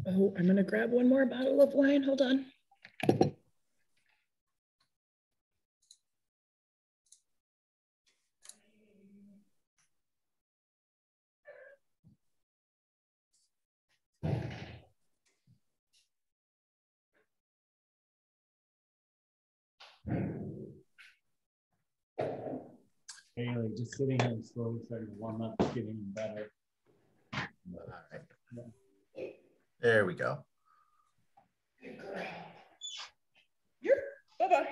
Oh, I'm gonna grab one more bottle of wine. Hold on. Haley, just sitting here and slowly starting to warm up, getting better. All right. Yeah. There we go. Here. Bye-bye.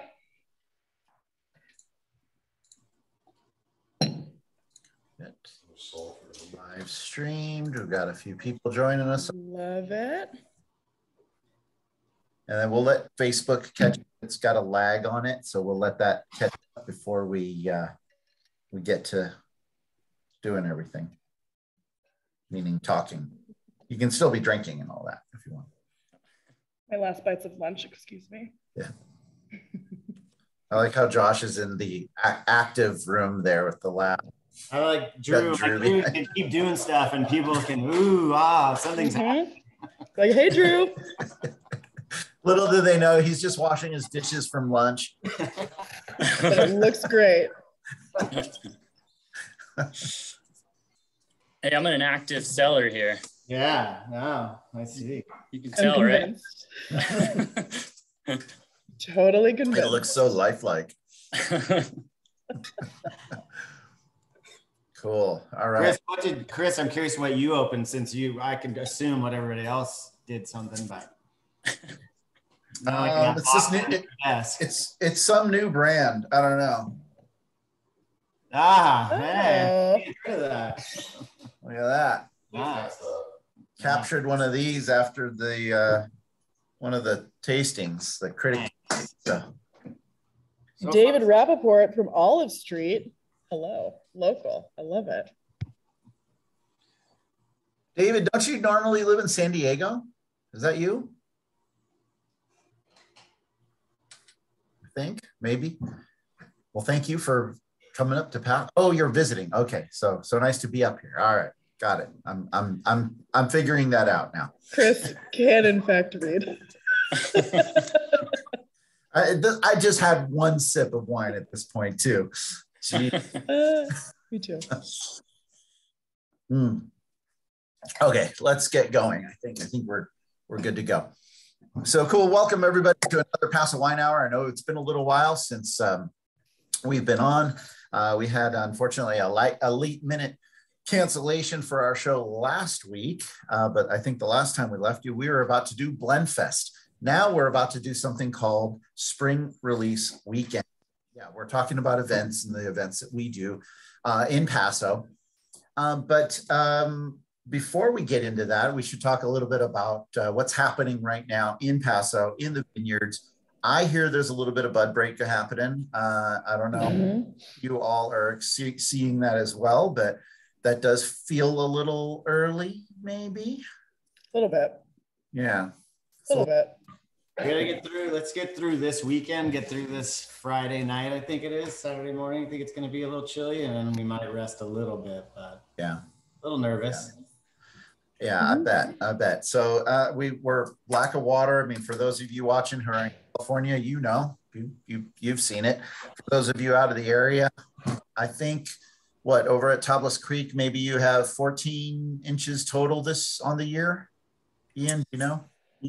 Live streamed. We've got a few people joining us. Love it. And then we'll let Facebook catch up. It's got a lag on it, so we'll let that catch up before we get to doing everything, meaning talking. You can still be drinking and all that if you want. My last bites of lunch, excuse me. Yeah. I like how Josh is in the active room there with the lab. I like Drew. Drew can keep doing stuff and people can, ooh, something's happening. Like, hey, Drew. Little do they know he's just washing his dishes from lunch. But it looks great. Hey, I'm an active seller here. Yeah, no, I see. You can tell, right? Totally convinced. It looks so lifelike. Cool. All right. Chris, I'm curious what you opened, since I can assume what everybody else did something, but it's this new, it's some new brand. I don't know. Hey, look at that. Look at that. Nice. Captured one of these after the one of the tastings, the critic. So David Rappaport from Olive Street. Hello, local. I love it. David, don't you normally live in San Diego? Is that you? I think, maybe. Well, thank you for coming up to Paso. Oh, you're visiting. Okay, so nice to be up here. All right, got it. I'm figuring that out now. Chris can in fact read. I just had one sip of wine at this point too. Me too. Okay, let's get going. I think we're good to go. So cool. Welcome everybody to another Paso Wine Hour. I know it's been a little while since we've been on. We had unfortunately a late minute cancellation for our show last week, but I think the last time we left you, we were about to do Blend Fest. Now we're about to do something called Spring Release Weekend. Yeah, we're talking about events and the events that we do in Paso. Before we get into that, we should talk a little bit about what's happening right now in Paso, in the vineyards. I hear there's a little bit of bud break happening. I don't know if you all are seeing that as well, but that does feel a little early, maybe. A little bit. Yeah. A little bit. We gotta get through. Let's get through this weekend. Get through this Friday night. I think it is Saturday morning. I think it's going to be a little chilly, and then we might rest a little bit. But yeah, a little nervous. Yeah, I bet. So we were lack of water. I mean, for those of you watching who are in California, you know, you've seen it. For those of you out of the area, I think over at Tablas Creek, maybe you have 14 inches total on the year. Ian, you know?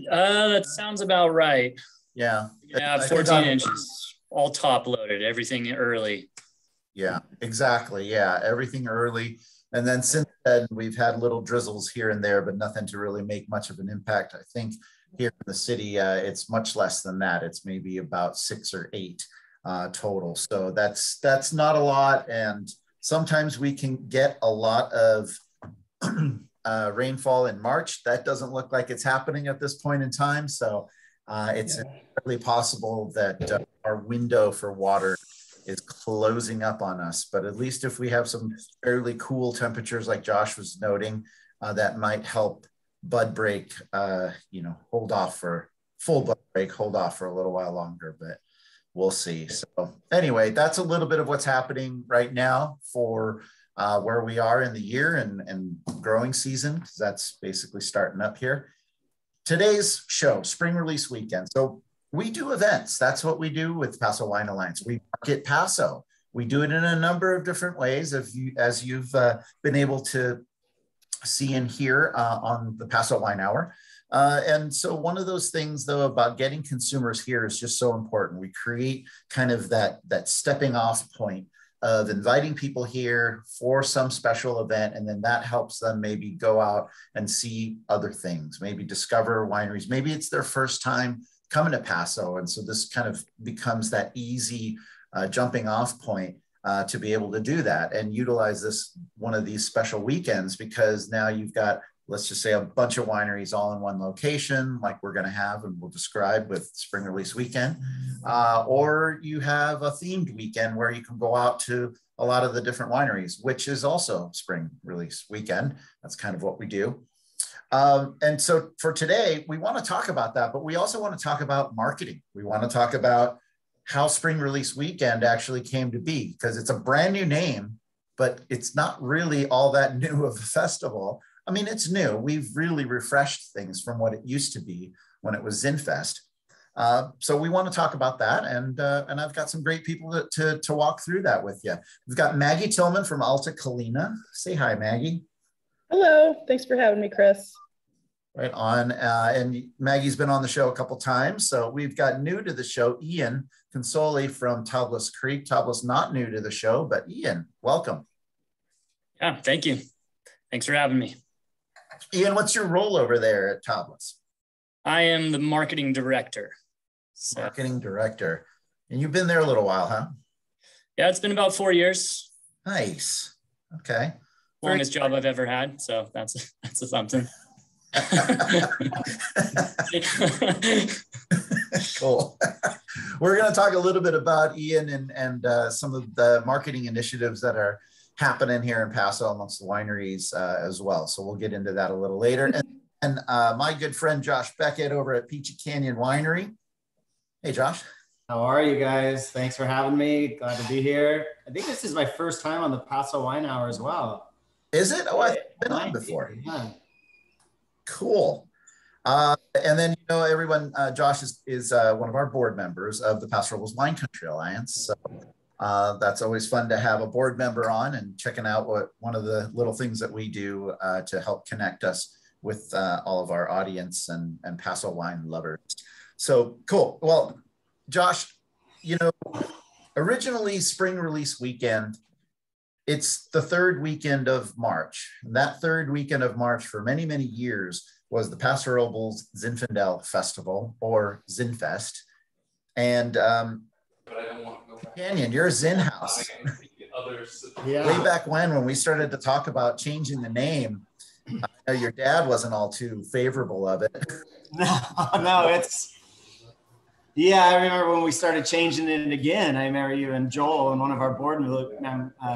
That sounds about right. Yeah. Yeah, 14 inches, all top loaded, everything early. Yeah, exactly. Yeah, everything early. And then since then, we've had little drizzles here and there, but nothing to really make much of an impact. I think here in the city, it's much less than that. It's maybe about 6 or 8 total. So that's not a lot. And sometimes we can get a lot of rainfall in March. That doesn't look like it's happening at this point in time. So it's entirely possible that our window for water is closing up on us. But at least if we have some fairly cool temperatures like Josh was noting, that might help bud break, hold off for full bud break, hold off for a little while longer, but we'll see. So anyway, that's a little bit of what's happening right now for where we are in the year and growing season, because that's basically starting up here. today's show, Spring Release Weekend. So we do events. That's what we do with Paso Wine Alliance. We market Paso. We do it in a number of different ways, as you've been able to see and hear on the Paso Wine Hour. And so one of those things, though, about getting consumers here is just so important. We create kind of that stepping off point of inviting people here for some special event, and then that helps them maybe go out and see other things, maybe discover wineries. Maybe it's their first time coming to Paso, and so this kind of becomes that easy jumping off point to be able to do that and utilize this one of these special weekends, because now you've got, let's just say, a bunch of wineries all in one location, like we're going to have and we'll describe with Spring Release Weekend. Or you have a themed weekend where you can go out to a lot of the different wineries, which is also Spring Release Weekend. That's kind of what we do. And so for today, we want to talk about that, but we also want to talk about marketing. We want to talk about how Spring Release Weekend actually came to be, because it's a brand new name, but it's not really all that new of a festival. I mean, it's new. We've really refreshed things from what it used to be when it was Zin Fest. So we want to talk about that, and I've got some great people to walk through that with you. We've got Maggie Tillman from Alta, Colina. Say hi, Maggie. Hello. Thanks for having me, Chris. Right on. And Maggie's been on the show a couple times. So we've got new to the show, Ian Consoli from Tablas Creek. Tablas not new to the show, but Ian, welcome. Yeah, thank you. Thanks for having me. Ian, what's your role over there at Tablas? I am the marketing director. So, marketing director. And you've been there a little while, huh? yeah, it's been about 4 years. Nice. Okay. Longest job I've ever had. So that's a something. Cool. We're going to talk a little bit about Ian and some of the marketing initiatives that are happening here in Paso amongst the wineries as well. So we'll get into that a little later. And my good friend Josh Beckett over at Peachy Canyon Winery. Hey, Josh. How are you guys? Thanks for having me. Glad to be here. I think this is my first time on the Paso Wine Hour as well. Is it? Oh, I've been on before. Yeah. Cool. And then, you know, everyone, Josh is one of our board members of the Paso Wine Country Alliance. So that's always fun to have a board member on and checking out what one of the little things that we do to help connect us with all of our audience and Paso wine lovers. So cool. Well, Josh, you know, originally Spring Release Weekend, it's the third weekend of March. And that third weekend of March for many, many years was the Paso Robles Zinfandel Festival, or Zin Fest. And but I don't want to go back. Canyon, you're a Zin house. Yeah. Way back when we started to talk about changing the name, I know your dad wasn't all too favorable of it. No, it's, yeah, I remember when we started changing it again. I remember you and Joel in one of our board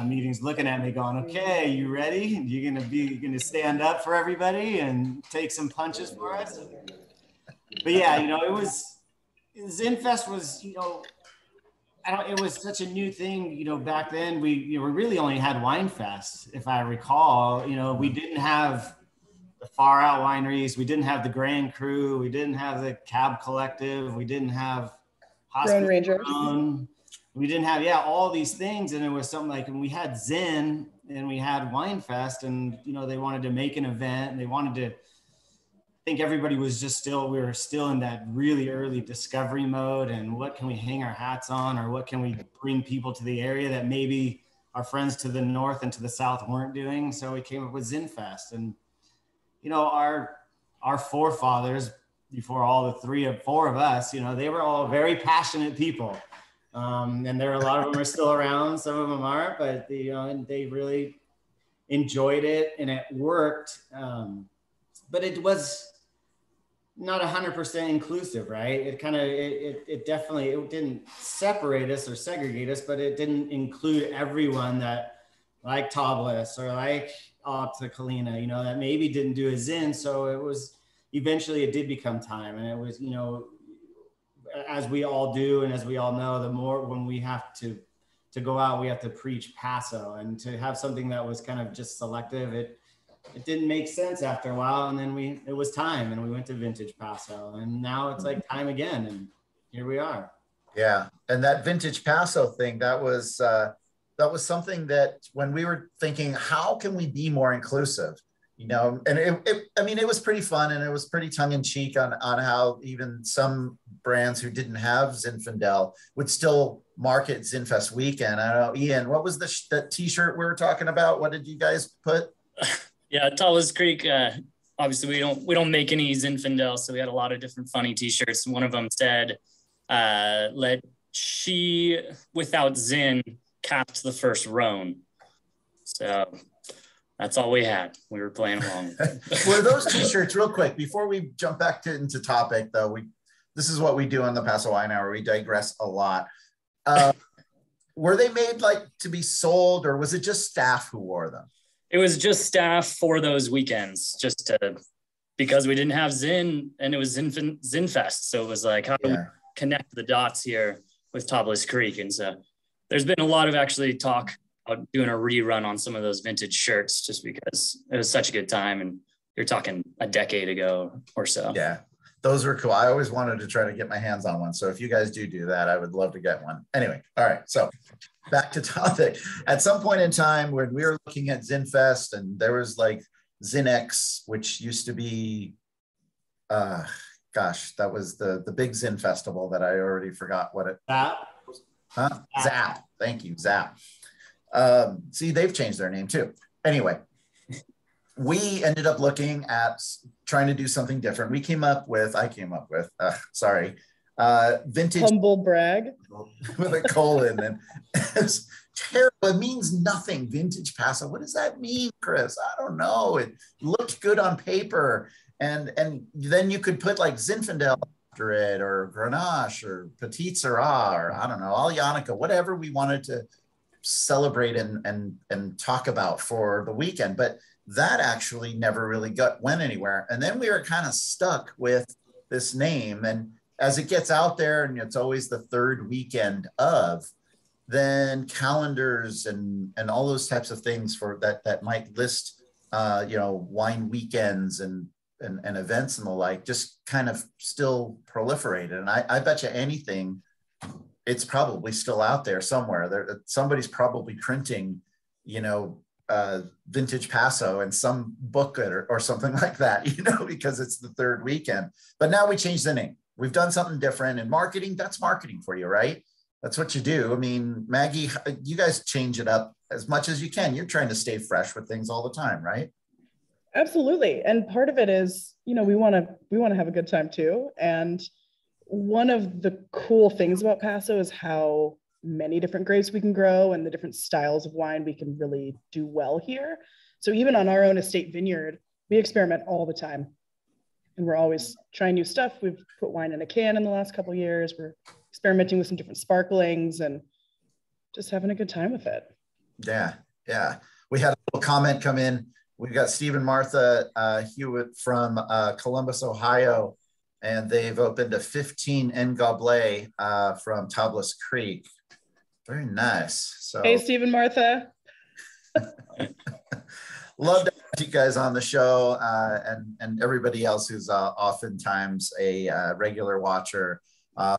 meetings looking at me going, okay, you ready? You're gonna stand up for everybody and take some punches for us? But yeah, you know, it was, Zin Fest was, you know, it was such a new thing, you know, back then we really only had Wine Fest, if I recall. You know, we didn't have the far out wineries, we didn't have the Grand Cru, we didn't have the Cab Collective, we didn't have Drone Rangers, we didn't have, yeah, all these things. And it was something like, and we had Zin and we had Wine Fest, and you know, they wanted to make an event and they wanted to, I think everybody was just we were still in that really early discovery mode, and what can we hang our hats on, or what can we bring people to the area that maybe our friends to the north and to the south weren't doing. So we came up with Zin Fest. And you know, our forefathers, before all the four of us, you know, they were all very passionate people. And there are a lot of them are still around, some of them aren't, but you know, and they really enjoyed it and it worked. But it was not 100% inclusive, right? It kind of, it definitely, it didn't separate us or segregate us, but it didn't include everyone that like Tablas or like Alta, Colina, you know, that maybe didn't do a Zin. So it was, eventually it did become time. And it was, you know, as we all do, and as we all know, the more when we have to go out, we have to preach Paso, and to have something that was kind of just selective, it didn't make sense after a while. And then it was time, and we went to Vintage Paso, and now it's like time again. And here we are. Yeah. And that Vintage Paso thing, that was something that when we were thinking, how can we be more inclusive? And it was pretty fun, and it was pretty tongue in cheek on how even some brands who didn't have Zinfandel would still market Zin Fest weekend. I don't know, Ian, what was that t-shirt we were talking about? What did you guys put? Yeah, Tablas Creek. Obviously, we don't make any Zinfandel, so we had a lot of different funny t-shirts. One of them said, "Let she without Zin capped the first roan." So that's all we had. We were playing along. Were those t-shirts, real quick, before we jump back into topic, though, this is what we do on the Paso Wine Hour. We digress a lot. Were they made like to be sold, or was it just staff who wore them? It was just staff for those weekends, because we didn't have Zin, and it was Zin Fest. So it was like, how do we connect the dots here with Tablas Creek? And so there's been a lot of actually talk about doing a rerun on some of those vintage shirts, just because it was such a good time. And you're talking a decade ago or so. Yeah, those were cool. I always wanted to try to get my hands on one. So if you guys do that, I would love to get one. Anyway, all right. So back to topic. At some point in time when we were looking at Zin Fest, and there was like Zinex, which used to be, that was the big Zin festival that I already forgot what it. Zap. Thank you, Zap. See, they've changed their name too. Anyway, we ended up looking at trying to do something different. I came up with, vintage. Humble brag. With a colon, and it's terrible. It means nothing. Vintage Paso. What does that mean, Chris? I don't know. It looked good on paper, and then you could put like Zinfandel after it, or Grenache, or Petit Syrah, or I don't know, Aglianica, whatever we wanted to celebrate and talk about for the weekend. But that actually never really went anywhere. And then we were kind of stuck with this name. And as it gets out there, and it's always the third weekend of, then calendars and all those types of things for that might list, wine weekends and events and the like, just kind of still proliferated. And I bet you anything, it's probably still out there somewhere. Somebody's probably printing, Vintage Paso in some booklet or something like that, because it's the third weekend. But now we changed the name. We've done something different. And marketing, that's marketing for you, right? That's what you do. I mean, Maggie, you guys change it up as much as you can. You're trying to stay fresh with things all the time, right? Absolutely. And part of it is, we want to have a good time too. And one of the cool things about Paso is how many different grapes we can grow and the different styles of wine we can really do well here. So even on our own estate vineyard, we experiment all the time. And we're always trying new stuff. We've put wine in a can in the last couple of years. We're experimenting with some different sparklings and just having a good time with it. Yeah. We had a little comment come in. We've got Steve and Martha Hewitt from Columbus, Ohio, and they've opened a 15 en Goblet from Tablas Creek. Very nice. So, hey, Steve and Martha. Love to have you guys on the show, and everybody else who's oftentimes a regular watcher.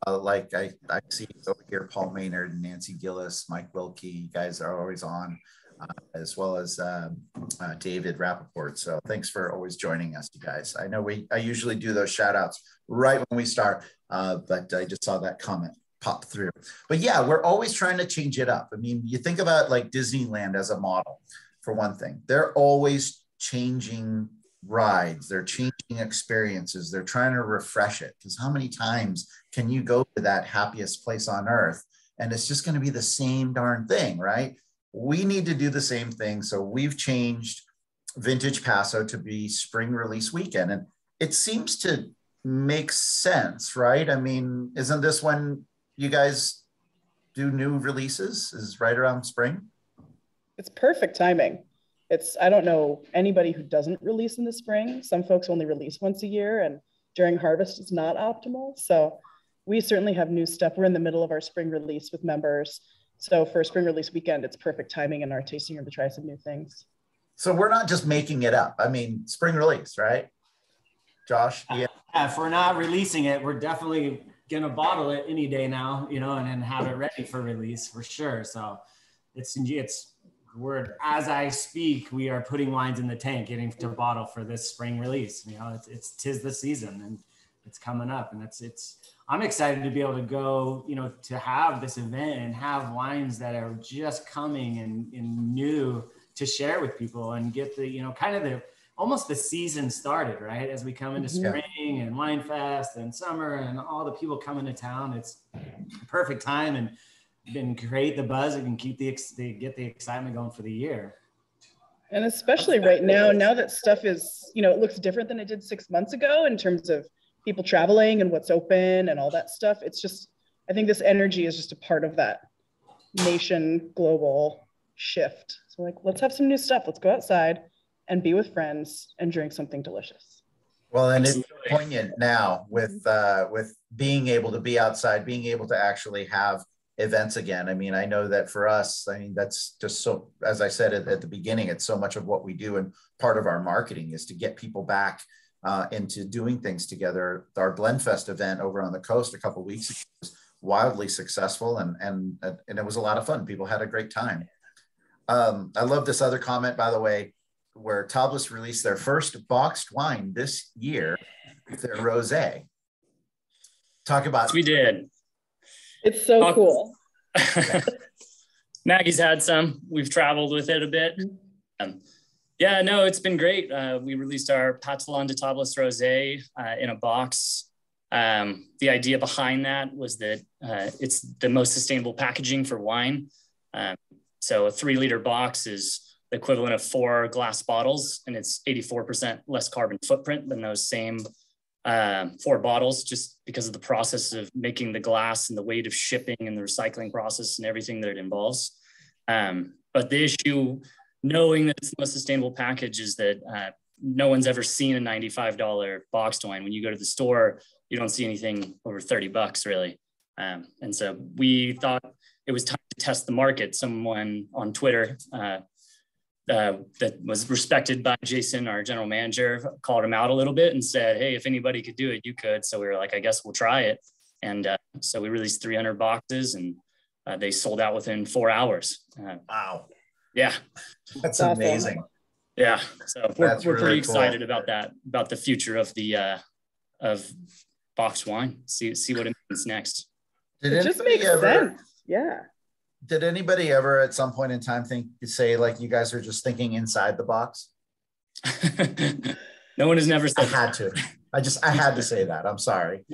Like I see over here, Paul Maynard and Nancy Gillis, Mike Wilkie, you guys are always on, as well as David Rappaport. So thanks for always joining us, you guys. I know I usually do those shout outs right when we start, but I just saw that comment pop through. But yeah, we're always trying to change it up. I mean, you think about like Disneyland as a model, for one thing. They're always changing rides, they're changing experiences, they're trying to refresh it, because how many times can you go to that happiest place on earth and it's just going to be the same darn thing, right? We need to do the same thing. So we've changed Vintage Paso to be spring release weekend, and it seems to make sense, right? I mean, isn't this when you guys do new releases, is right around spring? It's perfect timing. I don't know anybody who doesn't release in the spring. Some folks only release once a year, and during harvest it's not optimal. So we certainly have new stuff. We're in the middle of our spring release with members. So for spring release weekend, it's perfect timing in our tasting room to try some new things. So we're not just making it up. I mean, spring release, right? Josh? Yeah. If we're not releasing it, we're definitely going to bottle it any day now, you know, and then have it ready for release for sure. So as I speak, we are putting wines in the tank, getting to bottle for this spring release. You know, tis the season and it's coming up, and I'm excited to be able to go, you know, to have this event and have wines that are just coming and new to share with people and get the, you know, kind of almost the season started, right? As we come into spring and Wine Fest and summer and all the people coming to town, it's a perfect time and create the buzz and keep get the excitement going for the year. And especially right now that stuff is, you know, it looks different than it did 6 months ago in terms of people traveling and what's open and all that stuff. It's just, I think this energy is just a part of that nation global shift. So like, let's have some new stuff. Let's go outside and be with friends and drink something delicious. Well, and it's poignant now with being able to be outside, being able to actually have events again. I mean, I know that for us, I mean, that's just so, as I said at the beginning, it's so much of what we do, and part of our marketing is to get people back into doing things together. Our Blend Fest event over on the coast a couple of weeks ago was wildly successful, and it was a lot of fun. People had a great time. I love this other comment, by the way, where Tablas released their first boxed wine this year, their rosé. Talk about. We did. It's so cool. Maggie's had some. We've traveled with it a bit. Yeah, no, it's been great. We released our Patelon de Tablas Rosé in a box. The idea behind that was that it's the most sustainable packaging for wine. So a 3-liter box is the equivalent of 4 glass bottles, and it's 84% less carbon footprint than those same 4 bottles, just because of the process of making the glass and the weight of shipping and the recycling process and everything that it involves. But the issue, knowing that it's the most sustainable package, is that no one's ever seen a $95 boxed wine. When you go to the store, you don't see anything over $30 really. And so we thought it was time to test the market. Someone on Twitter that was respected by Jason, our general manager, called him out a little bit and said, hey, if anybody could do it, you could. So we were like, I guess we'll try it. And so we released 300 boxes, and they sold out within 4 hours. Wow. Yeah. That's amazing. Yeah. So we're really pretty excited cool. about that, about the future of the of boxed wine. See what it means next. It just makes sense. Yeah. Did anybody ever at some point in time say like you guys are just thinking inside the box? No one has never said I had to say that. I'm sorry.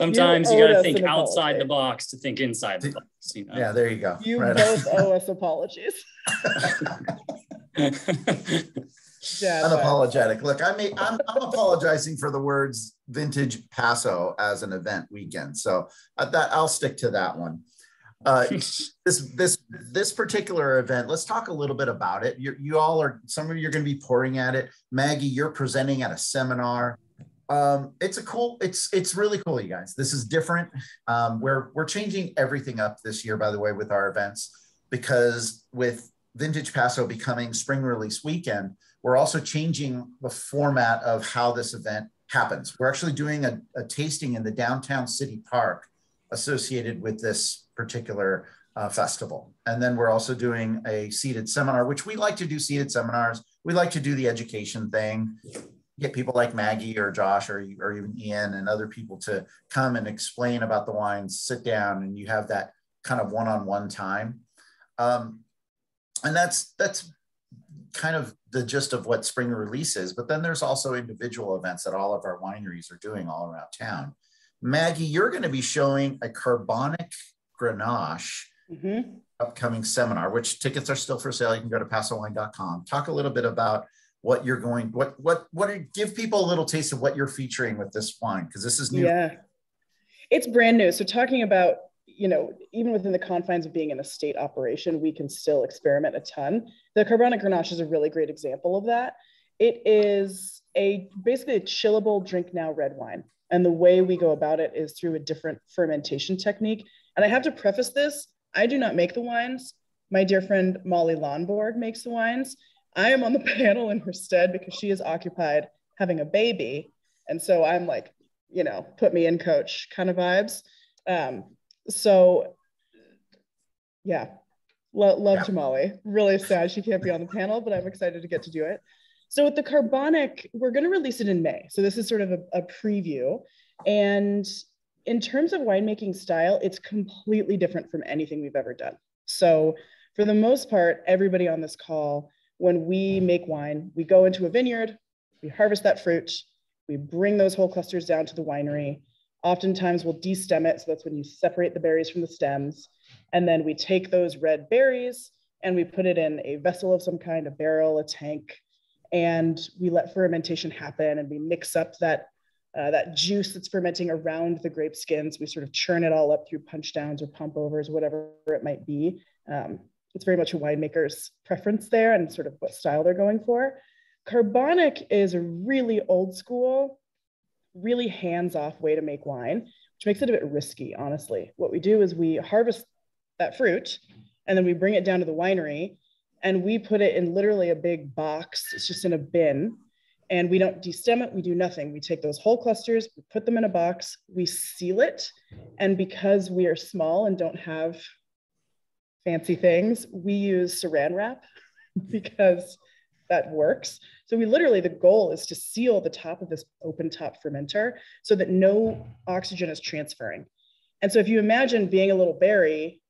Sometimes you got to think outside the box to think inside the box. You know? Yeah, there you go. You both owe us apologies. Unapologetic. Look, I'm apologizing for the words Vintage Paso as an event weekend. So I'll stick to that one. This particular event, let's talk a little bit about it. You all are, some of you are going to be pouring at it. Maggie, you're presenting at a seminar. It's really cool, you guys. This is different. We're changing everything up this year, by the way, with our events, because with Vintage Paso becoming spring release weekend, we're also changing the format of how this event happens. We're actually doing a tasting in the downtown city park associated with this particular festival. And then we're also doing a seated seminar, which we like to do seated seminars. We like to do the education thing, get people like Maggie or Josh or even Ian and other people to come and explain about the wines, sit down, and you have that kind of one-on-one time. And that's kind of the gist of what spring release is. But then there's also individual events that all of our wineries are doing all around town. Maggie, you're going to be showing a carbonic Grenache upcoming seminar, which tickets are still for sale. You can go to pasowine.com. Talk a little bit about what you're going, give people a little taste of what you're featuring with this wine, because this is new. Yeah, it's brand new. So talking about, even within the confines of being an estate operation, we can still experiment a ton. The carbonic Grenache is a really great example of that. It is basically a chillable drink now red wine. And the way we go about it is through a different fermentation technique. And I have to preface this, I do not make the wines. My dear friend Molly Lonborg makes the wines. I am on the panel in her stead because she is occupied having a baby. And so I'm like, you know, put me in, coach kind of vibes. So yeah, love to Molly. Really sad she can't be on the panel, but I'm excited to get to do it. So with the carbonic, we're going to release it in May. So this is sort of a preview. And in terms of winemaking style, it's completely different from anything we've ever done. So for the most part, everybody on this call, when we make wine, we go into a vineyard, we harvest that fruit, we bring those whole clusters down to the winery. Oftentimes we'll destem it. So that's when you separate the berries from the stems. And then we take those red berries and we put it in a vessel of some kind, a barrel, a tank, and we let fermentation happen, and we mix up that juice that's fermenting around the grape skins. We sort of churn it all up through punch downs or pump overs, whatever it might be. It's very much a winemaker's preference there and sort of what style they're going for. Carbonic is a really old school, really hands-off way to make wine, which makes it a bit risky, honestly. What we do is we harvest that fruit and then we bring it down to the winery and we put it in literally a big box. It's just in a bin. And we don't destem it, we do nothing. We take those whole clusters, we put them in a box, we seal it. And because we are small and don't have fancy things, we use saran wrap because that works. So we literally, the goal is to seal the top of this open top fermenter so that no oxygen is transferring. And so if you imagine being a little berry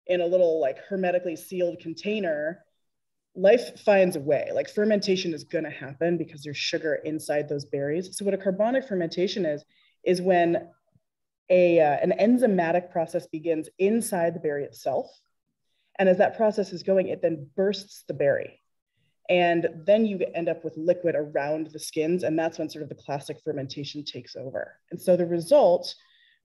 in a little like hermetically sealed container, life finds a way. Like fermentation is going to happen because there's sugar inside those berries. So what a carbonic fermentation is when an enzymatic process begins inside the berry itself. And as that process is going, it then bursts the berry. And then you end up with liquid around the skins. And that's when sort of the classic fermentation takes over. And so the result,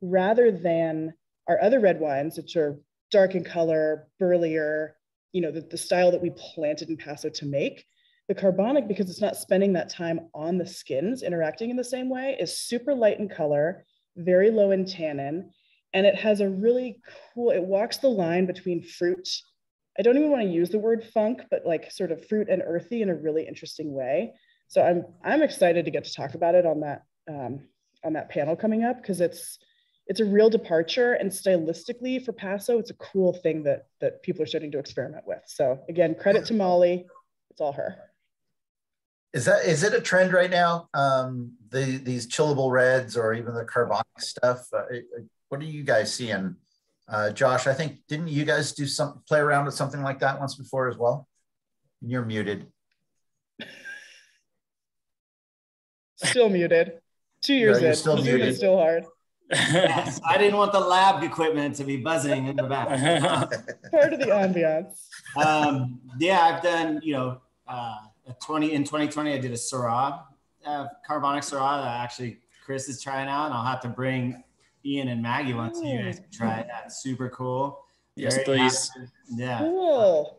rather than our other red wines, which are dark in color, burlier, you know, the style that we planted in Paso to make, the carbonic, because it's not spending that time on the skins interacting in the same way, is super light in color, very low in tannin, and it has a really cool, it walks the line between fruit. I don't even want to use the word funk, but like sort of fruit and earthy in a really interesting way. So I'm excited to get to talk about it on that panel coming up, because it's a real departure, and stylistically for Paso, it's a cool thing that people are starting to experiment with. So again, credit to Molly, it's all her. Is it a trend right now? These chillable reds or even the carbonic stuff. What are you guys seeing? Josh, I think, didn't you guys play around with something like that once before as well? You're muted. Still muted. 2 years in. Still Zoom is still hard. Yes, I didn't want the lab equipment to be buzzing in the back. Part of the ambiance. Yeah, I've done, you know, in 2020, I did a Syrah, carbonic Syrah that actually Chris is trying out, and I'll have to bring Ian and Maggie once, so you guys can try it. That's super cool. Yes, Very please. happy. Yeah. Cool.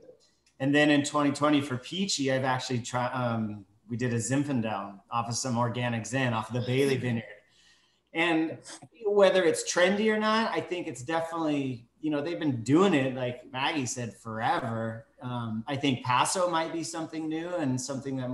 And then in 2020 for Peachy, I've actually tried, we did a Zinfandel off of some organic Zin off of the Bailey Vineyard. And whether it's trendy or not, I think it's definitely, you know, they've been doing it, like Maggie said, forever. I think Paso might be something new and something that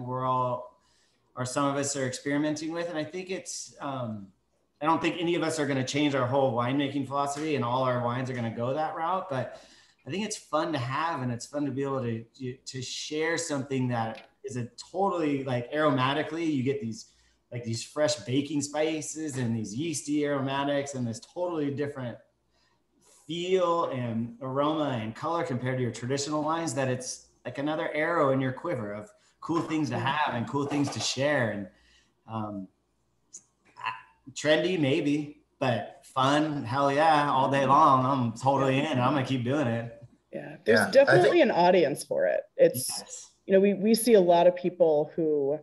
some of us are experimenting with. And I think it's, I don't think any of us are going to change our whole winemaking philosophy and all our wines are going to go that route, but I think it's fun to have, and it's fun to be able to share something that is a totally, like, aromatically, you get these fresh baking spices and these yeasty aromatics and this totally different feel and aroma and color compared to your traditional wines, that it's like another arrow in your quiver of cool things to have and cool things to share. And trendy maybe, but fun, hell yeah, all day long. I'm totally in. I'm gonna keep doing it. Yeah, there's definitely an audience for it. It's, yes. You know, we see a lot of people who,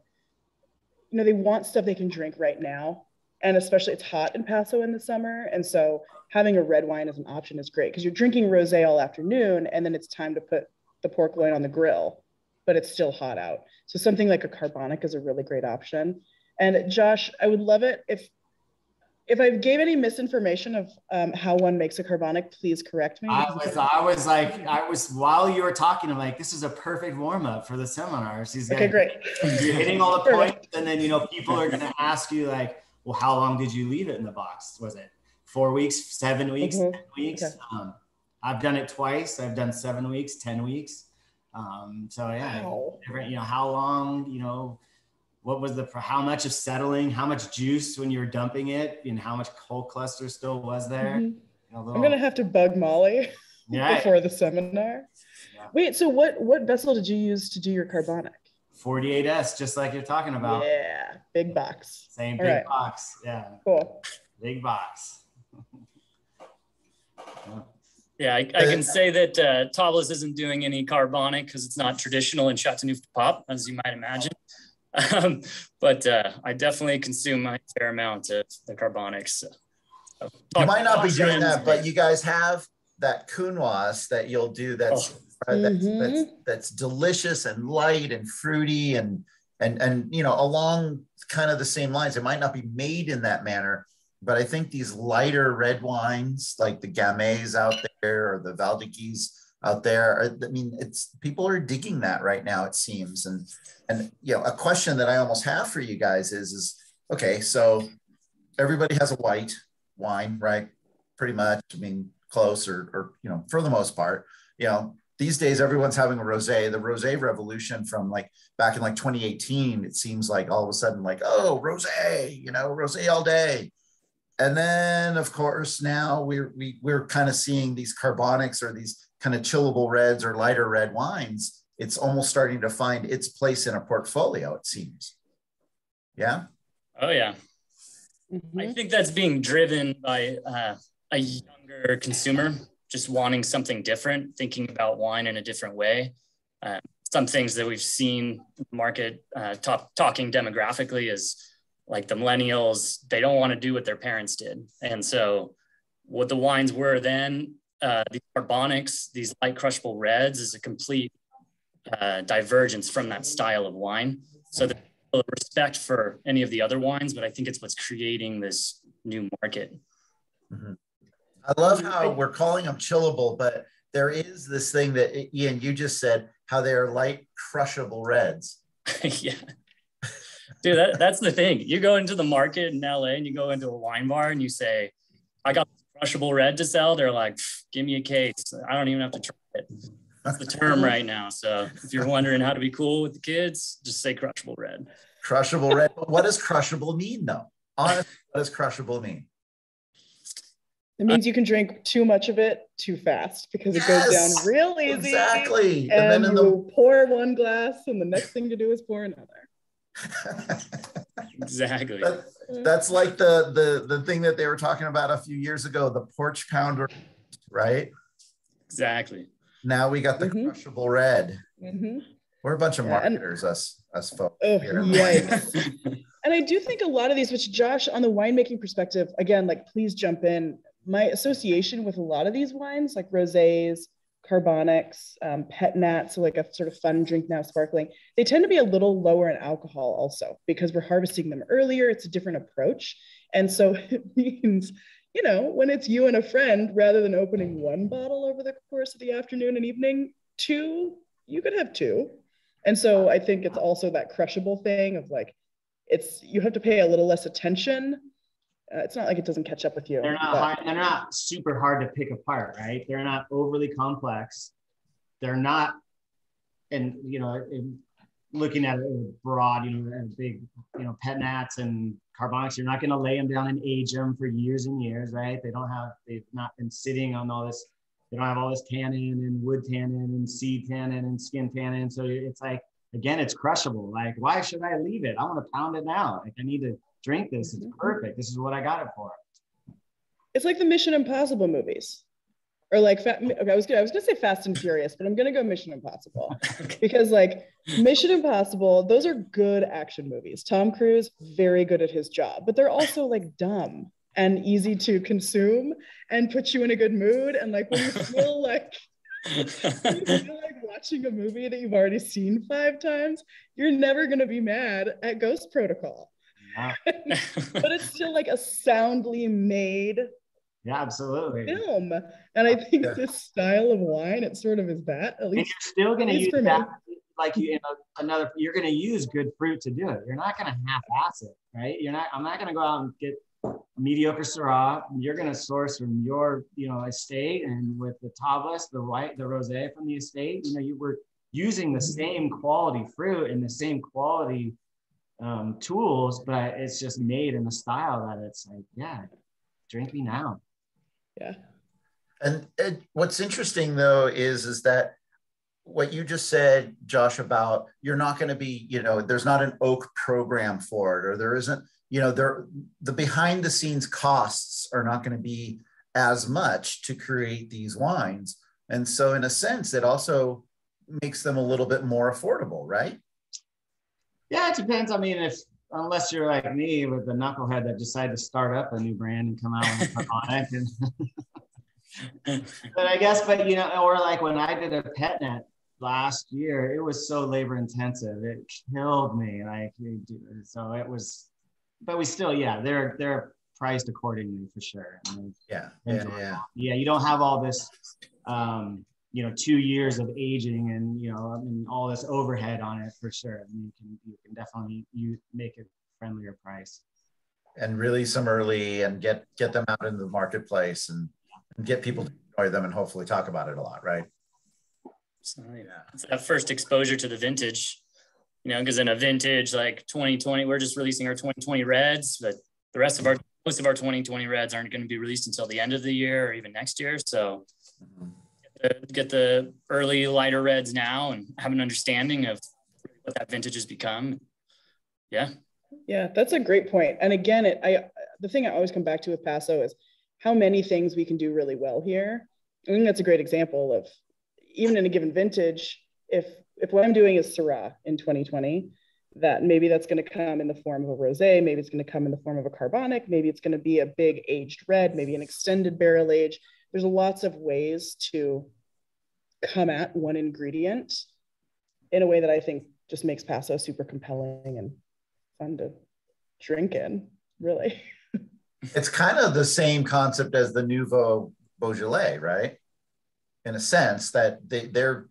you know, they want stuff they can drink right now. And especially it's hot in Paso in the summer. And so having a red wine as an option is great, because you're drinking rosé all afternoon and then it's time to put the pork loin on the grill, but it's still hot out. So something like a carbonic is a really great option. And Josh, I would love it if if I gave any misinformation of how one makes a carbonic, please correct me. I was while you were talking, I'm like, this is a perfect warm up for the seminars. Okay, great. You're hitting all the points, and then people are going to ask you like, well, how long did you leave it in the box? Was it 4 weeks, 7 weeks, 10 weeks? Okay. I've done it twice. I've done 7 weeks, 10 weeks. So yeah, wow. How long, what was how much of settling, how much juice when you're dumping it, and how much cold cluster still was there. I'm going to have to bug Molly before the seminar. Yeah. Wait, so what vessel did you use to do your carbonic? 48S, just like you're talking about. Yeah, big box. Same big box. Yeah. Cool. Big box. Yeah, I can say that Tablas isn't doing any carbonic because it's not traditional in Chateauneuf-du-Pape, as you might imagine. But I definitely consume my fair amount of the carbonics. So you might not be doing that, but you guys have that Counoise that you'll do that's delicious and light and fruity and along kind of the same lines. It might not be made in that manner, but I think these lighter red wines like the Gamets out there or the Valdiguis out there, people are digging that right now, it seems. And a question that I almost have for you guys is okay, so everybody has a white wine, right? Pretty much, close or for the most part, these days everyone's having a rosé. The rosé revolution from back in 2018, it seems like all of a sudden rosé, rosé all day. And then of course now we're kind of seeing these carbonics or these kind of chillable reds or lighter red wines. It's almost starting to find its place in a portfolio, it seems. Yeah. Oh yeah. I think that's being driven by a younger consumer just wanting something different, thinking about wine in a different way. Some things that we've seen in the market talking demographically is like the millennials, they don't want to do what their parents did. And so what the wines were then, these carbonics, these light crushable reds is a complete divergence from that style of wine. So there's respect for any of the other wines, but I think it's what's creating this new market. Mm-hmm. I love how we're calling them chillable, but there is this thing that Ian, you just said, how they're light crushable reds. Yeah. Dude, that's the thing. You go into the market in LA and you go into a wine bar and you say, I got crushable red to sell. They're like, give me a case. I don't even have to try it. That's the term right now. So if you're wondering how to be cool with the kids, just say crushable red. Crushable red. What does crushable mean though? Honestly, what does crushable mean? It means you can drink too much of it too fast because it goes down real easy. Exactly. And then you pour one glass and the next thing to do is pour another. Exactly. That's like the thing that they were talking about a few years ago, the porch pounder, right? Exactly. Now we got the crushable red. We're a bunch of marketers, us folks. And I do think a lot of these, which Josh, on the winemaking perspective, again, please jump in. My association with a lot of these wines, like rosés, carbonics, pet nats, so a sort of fun drink now, sparkling, they tend to be a little lower in alcohol also because we're harvesting them earlier. It's a different approach. And so it means, when it's you and a friend, rather than opening one bottle over the course of the afternoon and evening, you could have two. And so I think it's also that crushable thing of you have to pay a little less attention. It's not like it doesn't catch up with you. They're not super hard to pick apart, right? They're not overly complex. They're not, and looking at it broad, big, pet nats and carbonics, you're not going to lay them down and age them for years and years, right? They've not been sitting on all this. They don't have all this tannin and wood tannin and seed tannin and skin tannin. So it's again, it's crushable. Why should I leave it? I want to pound it now. I need to drink this. It's perfect. This is what I got it for. It's like the Mission Impossible movies, or I was gonna say Fast and Furious, but I'm gonna go Mission Impossible because Mission Impossible, those are good action movies. Tom Cruise, very good at his job, but they're also dumb and easy to consume and put you in a good mood. And when you feel watching a movie that you've already seen 5 times, you're never going to be mad at Ghost Protocol. Yeah. But it's still like a soundly made Absolutely. film. And I think this style of wine, it sort of is that, at And least. you're still going to use for that, me. like you're going to use good fruit to do it. You're not going to half-ass it, right? I'm not going to go out and get mediocre Syrah. You're going to source from your, estate, and with the Tablas, the rosé from the estate, you were using the same quality fruit and the same quality tools, but it's just made in a style that it's like, drink me now. Yeah. And what's interesting though is that what you just said, Josh, about you're not going to be, there's not an oak program for it, or there isn't, the behind the scenes costs are not going to be as much to create these wines. And so in a sense, it also makes them a little bit more affordable, right? Yeah, it depends. I mean, unless you're like me with the knucklehead that decided to start up a new brand and come out with a carbonic. But I guess, or like when I did a pet net last year, it was so labor intensive. It killed me. So it was, but we still, they're priced accordingly for sure. I mean, you don't have all this, 2 years of aging and all this overhead on it for sure. I mean, you can definitely make it friendlier price. And release them early and get them out into the marketplace and get people to enjoy them and hopefully talk about it a lot, right? So, it's that first exposure to the vintage, because in a vintage like 2020, we're just releasing our 2020 reds, but most of our 2020 reds aren't going to be released until the end of the year or even next year. So get the early lighter reds now and have an understanding of what that vintage has become. Yeah, that's a great point. And again, the thing I always come back to with Paso is how many things we can do really well here. I think that's a great example of, even in a given vintage, if what I'm doing is Syrah in 2020, that maybe that's going to come in the form of a rosé, maybe it's going to come in the form of a carbonic, maybe it's going to be a big aged red, maybe an extended barrel age. There's lots of ways to come at one ingredient in a way that I think just makes Paso super compelling and fun to drink in, really. It's kind of the same concept as the Nouveau Beaujolais, right? In a sense that they're,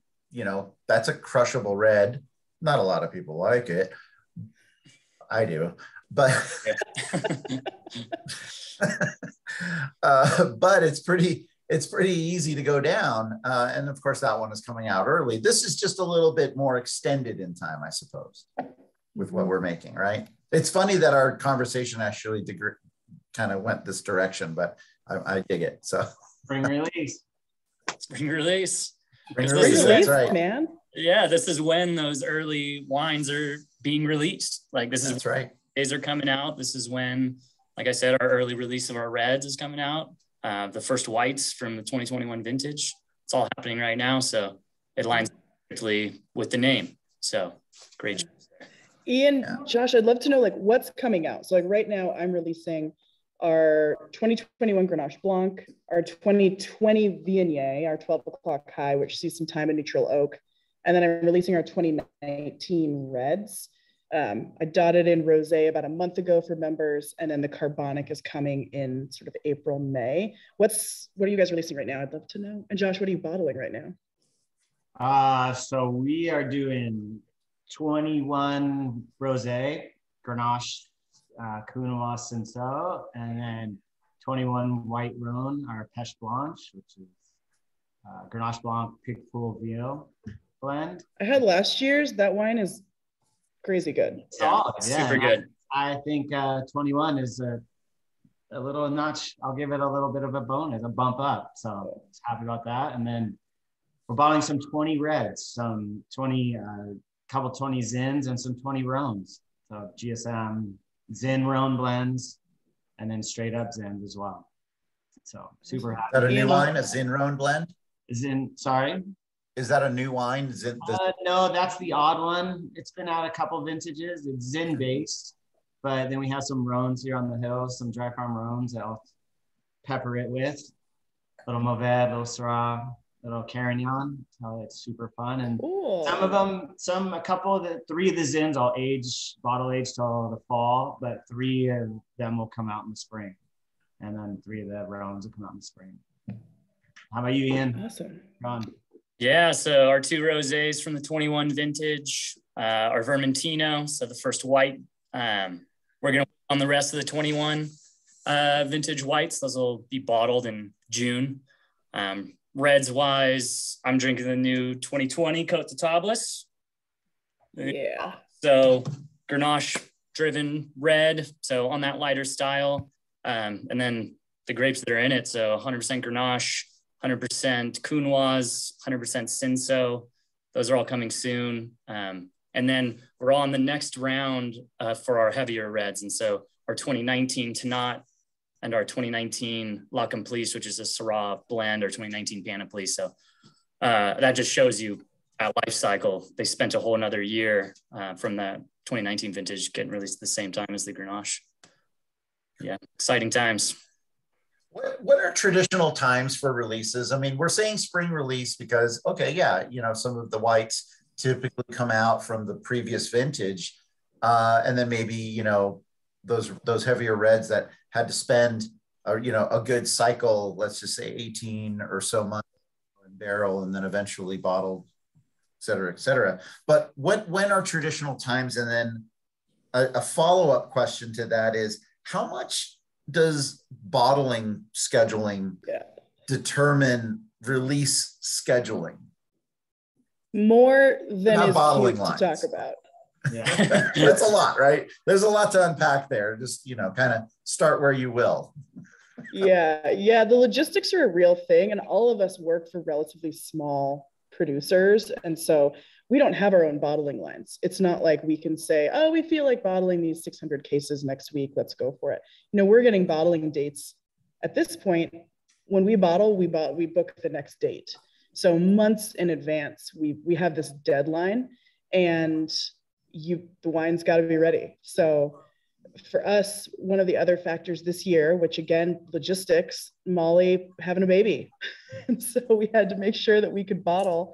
that's a crushable red. Not a lot of people like it. I do, but but it's pretty easy to go down. And of course, that one is coming out early. This is just a little bit more extended in time, I suppose, with what we're making, right? It's funny that our conversation actually kind of went this direction, but I dig it. So spring release. That's right, man. Yeah, this is when those early wines are being released. That's right. Days are coming out. This is when, like I said, our early release of our reds is coming out. The first whites from the 2021 vintage. It's all happening right now, so it lines perfectly with the name. So great. Ian, Josh, I'd love to know what's coming out. So right now I'm releasing our 2021 Grenache Blanc, our 2020 Viognier, our 12 o'clock high, which sees some time in neutral oak. And then I'm releasing our 2019 reds. I dotted in rosé about a month ago for members, and then the carbonic is coming in sort of April, May. What are you guys releasing right now? I'd love to know. And Josh, what are you bottling right now? So we are doing 21 rosé, Grenache, Counoise Cinsault, and then 21 white Rhone, our Pêche Blanche, which is Grenache Blanc Picpoul Vieux blend. I had last year's. That wine is crazy good. Solid, super good. I think 21 is a little notch. I'll give it a little bit of a bonus, a bump up. So happy about that. And then we're bottling some 20 reds, some 20, couple 20 Zins and some 20 Rhones. So GSM, Zin Rhone blends, and then straight up Zins as well. So super happy. Is that a new wine, a Zin Rhone blend? Sorry? Is that a new wine? No, that's the odd one. It's been out a couple vintages. It's Zin based, but then we have some Rhones here on the hill, some dry farm Rhones that I'll pepper it with. Little Mourvèdre, little Syrah, little Carignan. So it's super fun. And Cool. some of them, three of the Zins I'll bottle age till the fall, but 3 of them will come out in the spring. And then 3 of the rounds will come out in the spring. How about you, Ian? Awesome. Ron? Yeah, so our 2 rosés from the 21 vintage, our Vermentino, so the first white. We're going to on the rest of the 21 vintage whites. Those will be bottled in June. Reds wise, I'm drinking the new 2020 Côte de Tablas. Yeah. So Grenache driven red, so on that lighter style. And then the grapes that are in it, so 100% Grenache, 100% Counoise, 100% Cinsault. Those are all coming soon. And then we're on the next round for our heavier reds. And so our 2019 Tannat and our 2019 La Complice, which is a Syrah blend, or 2019 Panoply. So that just shows you that life cycle. They spent a whole another year from the 2019 vintage getting released at the same time as the Grenache. Yeah, exciting times. What are traditional times for releases? I mean, we're saying spring release because, okay, yeah, you know, some of the whites typically come out from the previous vintage. And then maybe, you know, those heavier reds that had to spend, you know, a good cycle, let's just say 18 or so months in barrel and then eventually bottled, et cetera, et cetera. But when are traditional times? And then a follow-up question to that is, how much does bottling scheduling determine release scheduling? More than Not is bottling cute to talk about. Yeah. That's a lot, right? There's a lot to unpack there. Just, you know, kind of start where you will. Yeah. The logistics are a real thing, and all of us work for relatively small producers. And so we don't have our own bottling lines. It's not like we can say, oh, we feel like bottling these 600 cases next week, let's go for it. You know, we're getting bottling dates at this point. When we bottle, we book the next date. So months in advance, we have this deadline, and the wine's got to be ready. So for us, one of the other factors this year, which again, logistics, Molly having a baby. And so we had to make sure that we could bottle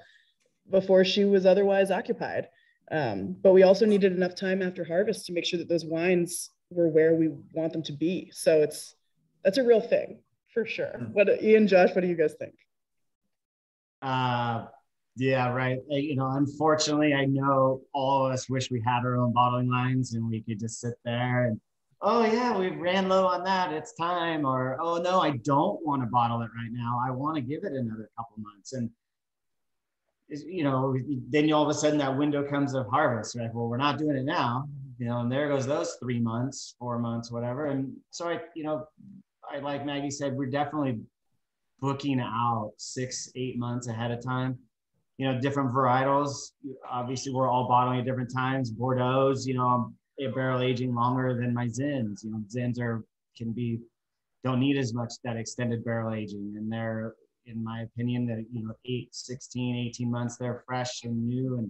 before she was otherwise occupied. But we also needed enough time after harvest to make sure that those wines were where we want them to be. So that's a real thing for sure. Ian, Josh, what do you guys think? Yeah, right. You know, unfortunately, I know all of us wish we had our own bottling lines and we could just sit there and, oh yeah, we ran low on that, it's time. Or, oh no, I don't want to bottle it right now, I want to give it another couple months. And you know, then all of a sudden that window comes of harvest. You're like, well, we're not doing it now, you know, and there goes those 3 months, 4 months, whatever. And so I like Maggie said, we're definitely booking out 6-8 months ahead of time. You know, different varietals. Obviously, we're all bottling at different times. Bordeaux's, you know, I'm barrel aging longer than my Zins. You know, Zins don't need as much that extended barrel aging, and they're, in my opinion, that, you know, 18 months, they're fresh and new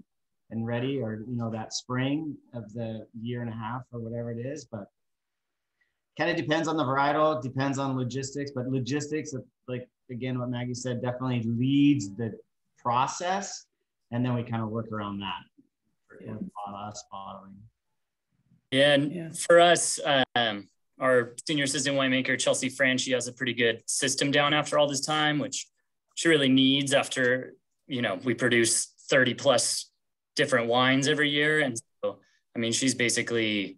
and ready, or, you know, that spring of the year and a half or whatever it is. But kind of depends on the varietal, depends on logistics. But logistics, like again, what Maggie said, definitely leads the process, and then we kind of work around that for us bottling. Yeah, and for us, our senior assistant winemaker, Chelsea Fran, she has a pretty good system down after all this time, which she really needs after, you know, we produce 30 plus different wines every year. And so, I mean, she's basically,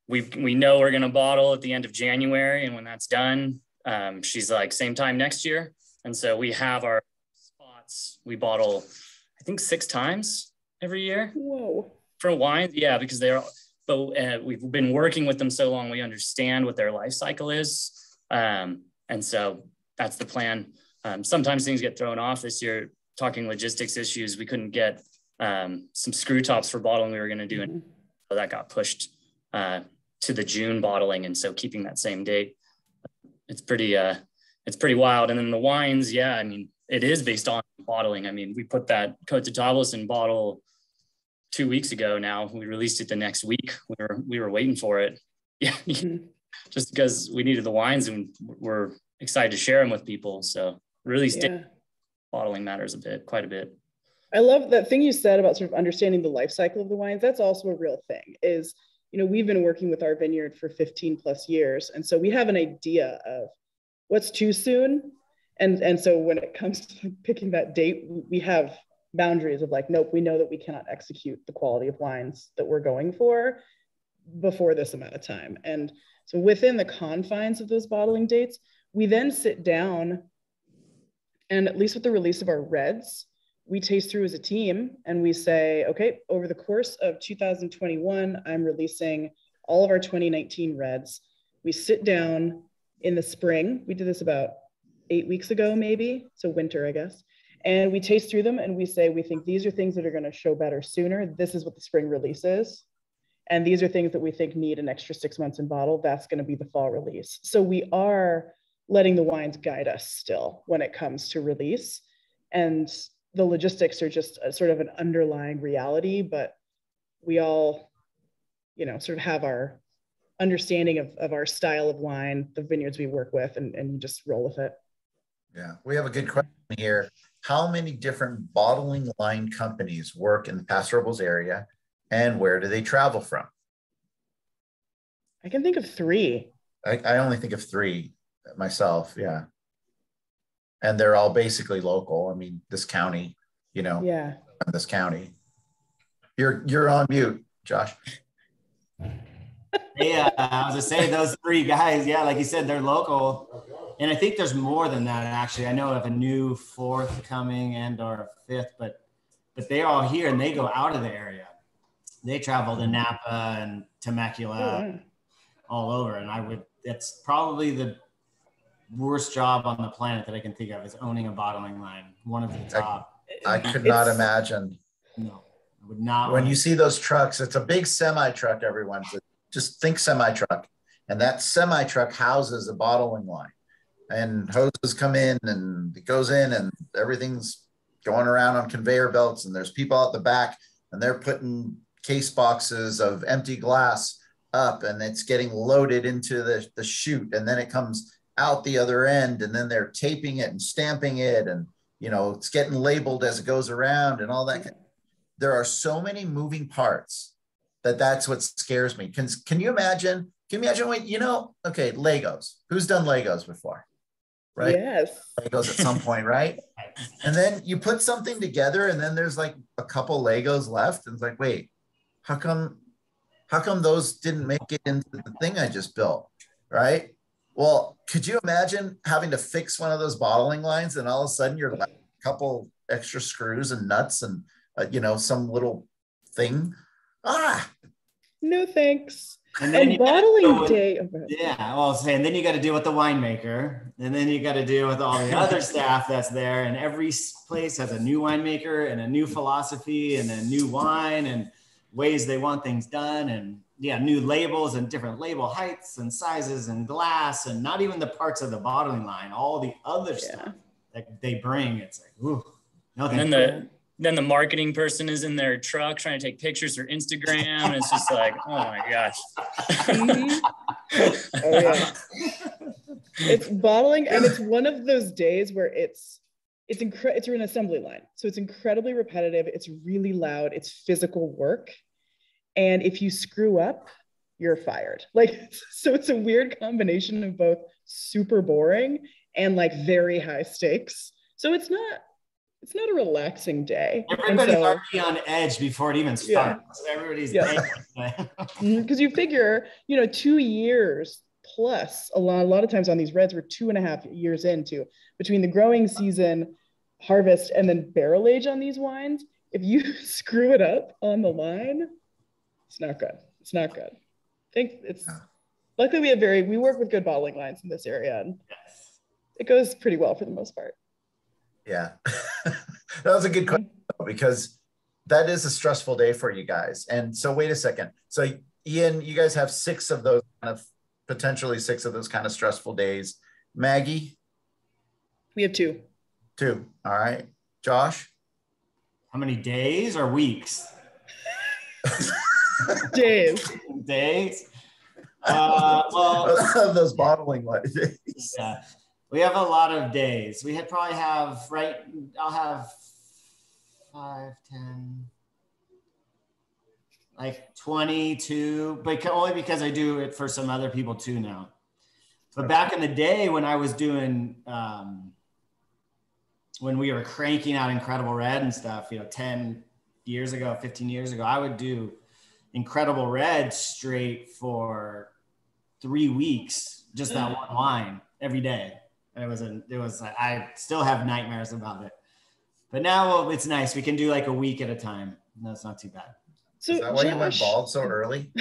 we know we're going to bottle at the end of January. And when that's done, she's like, same time next year. And so we have our spots, we bottle, I think 6 times every year. Whoa. For wines. Yeah, because but we've been working with them so long, we understand what their life cycle is. And so that's the plan. Sometimes things get thrown off. This year, talking logistics issues, we couldn't get some screw tops for bottling we were going to do. And so that got pushed to the June bottling. And so keeping that same date, it's pretty wild. And then the wines, yeah, I mean, it is based on bottling. I mean, we put that Côte de Tablas in bottle 2 weeks ago now. We released it the next week. We were waiting for it. Yeah. Just because we needed the wines and we're excited to share them with people. So really bottling matters quite a bit. I love that thing you said about sort of understanding the life cycle of the wines. That's also a real thing is, we've been working with our vineyard for 15 plus years. And so we have an idea of what's too soon. And so when it comes to picking that date, we have boundaries of like, nope, we know that we cannot execute the quality of wines that we're going for before this amount of time. And so within the confines of those bottling dates, we then sit down and at least with the release of our reds, we taste through as a team and we say, okay, over the course of 2021, I'm releasing all of our 2019 reds. We sit down in the spring. We did this about 8 weeks ago, maybe. So winter, I guess. And we taste through them and we say, we think these are things that are going to show better sooner. This is what the spring release is. And these are things that we think need an extra 6 months in bottle. That's going to be the fall release. So we are letting the wines guide us still when it comes to release. And the logistics are just a sort of an underlying reality, but we all, sort of have our understanding of our style of wine, the vineyards we work with, and you just roll with it. Yeah, we have a good question here. How many different bottling line companies work in the Paso Robles area, and where do they travel from? I can think of 3. I only think of 3 myself, yeah. And they're all basically local. I mean, this county, Yeah. This county. You're on mute, Josh. Yeah, I was gonna say those 3 guys. Yeah, like you said, they're local, and I think there's more than that. Actually, I know of a new 4th coming or 5th, but they're all here and they go out of the area. They travel to Napa and Temecula, all over. And it's probably the worst job on the planet that I can think of is owning a bottling line. One of the top. I could not imagine. No, I would not. When you see those trucks, it's a big semi truck, everyone. Just think semi truck. And that semi truck houses a bottling line. And hoses come in and it goes in and everything's going around on conveyor belts. And there's people out the back and they're putting case boxes of empty glass up and it's getting loaded into the chute. And then it comes out the other end and then they're taping it and stamping it. And, it's getting labeled as it goes around and all that. There are so many moving parts that's what scares me. Can you imagine? Can you imagine what, okay, Legos. Who's done Legos before? Right? Yes. Legos at some point, right? And then you put something together and then there's like a couple Legos left. And it's like, wait, how come those didn't make it into the thing I just built? Right? Well, could you imagine having to fix one of those bottling lines and all of a sudden you're like a couple extra screws and nuts and, some little thing? No, thanks. And bottling day. Yeah, well, and then you got to deal with the winemaker, and then you got to deal with all the other staff that's there. And every place has a new winemaker and a new philosophy and a new wine and ways they want things done. And new labels and different label heights and sizes and glass and not even the parts of the bottling line, all the other stuff that they bring. It's like, ooh, no thank you. Then the marketing person is in their truck trying to take pictures for Instagram. And it's just like, oh my gosh. Oh, yeah. It's bottling. And it's one of those days where it's an assembly line. So it's incredibly repetitive. It's really loud. It's physical work. And if you screw up, you're fired. So it's a weird combination of both super boring and very high stakes. So it's not a relaxing day. Everybody's already on edge before it even starts. Yeah. Everybody's because you figure, 2 years plus a lot of times on these reds, we're 2.5 years into between the growing season, harvest, and then barrel age on these wines. If you screw it up on the line, it's not good. It's not good. I think it's luckily we work with good bottling lines in this area, and it goes pretty well for the most part. Yeah, that was a good question because that is a stressful day for you guys. And so wait a second. So Ian, you guys have potentially six of those kind of stressful days. Maggie? We have 2. 2. All right. Josh? How many days or weeks? Days. Days? Well, those bottling days. Yeah. We have a lot of days. We probably have, right, I'll have 5, 10, like 22, but only because I do it for some other people too now. But back in the day when I was doing, when we were cranking out Incredible Red and stuff, 10 years ago, 15 years ago, I would do Incredible Red straight for 3 weeks, just that one wine every day. And I still have nightmares about it. But now it's nice. We can do like a week at a time. No, it's not too bad. So is that why you went bald so early?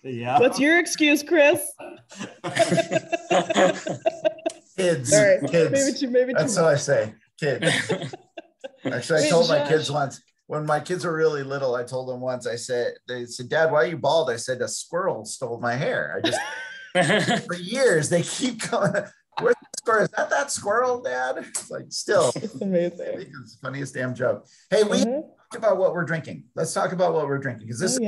Yeah. What's your excuse, Chris? Kids. Sorry. Kids. Maybe That's what I say. Kids. Actually, I told my kids once, when my kids were really little, I told them once, they said, Dad, why are you bald? I said, a squirrel stole my hair. For years, they keep going, where's the squirrel? Is that squirrel, Dad? It's like, still. It's amazing. I think it's the funniest damn joke. Hey, we talked about what we're drinking. Let's talk about what we're drinking, because this is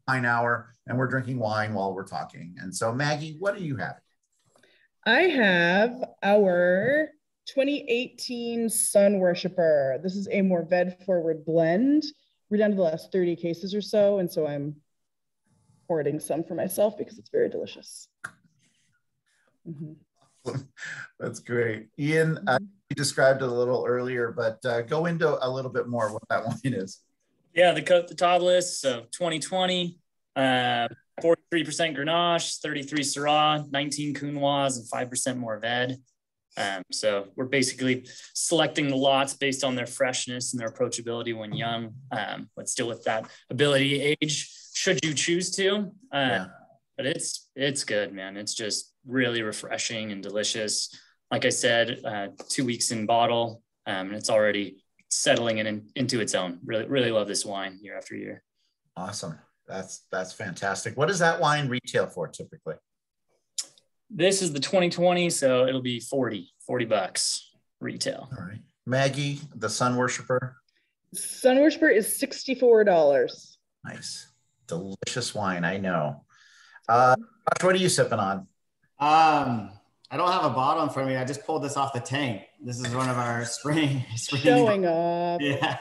wine hour, and we're drinking wine while we're talking. And so, Maggie, what do you have? I have our 2018 Sun Worshipper. This is a more veg-forward blend. We're down to the last 30 cases or so, and so I'm hoarding some for myself because it's very delicious. That's great. Ian, you described it a little earlier, but go into a little bit more what that wine is. Yeah, the Tablas, so 2020, 43% Grenache, 33 Syrah, 19 Counoise, and 5% Mourvèdre. So we're basically selecting the lots based on their freshness and their approachability when young, but still with that ability to age should you choose to. But it's good, man. It's just really refreshing and delicious. Like I said, 2 weeks in bottle, and it's already settling into its own. Really love this wine year after year. Awesome. That's fantastic. What does that wine retail for typically? This is the 2020, so it'll be $40 retail. All right. Maggie, the Sun Worshipper. Sun Worshipper is $64. Nice. Delicious wine, I know. Josh, what are you sipping on? I don't have a bottle in front of me. I just pulled this off the tank. This is one of our spring showing off. Yeah.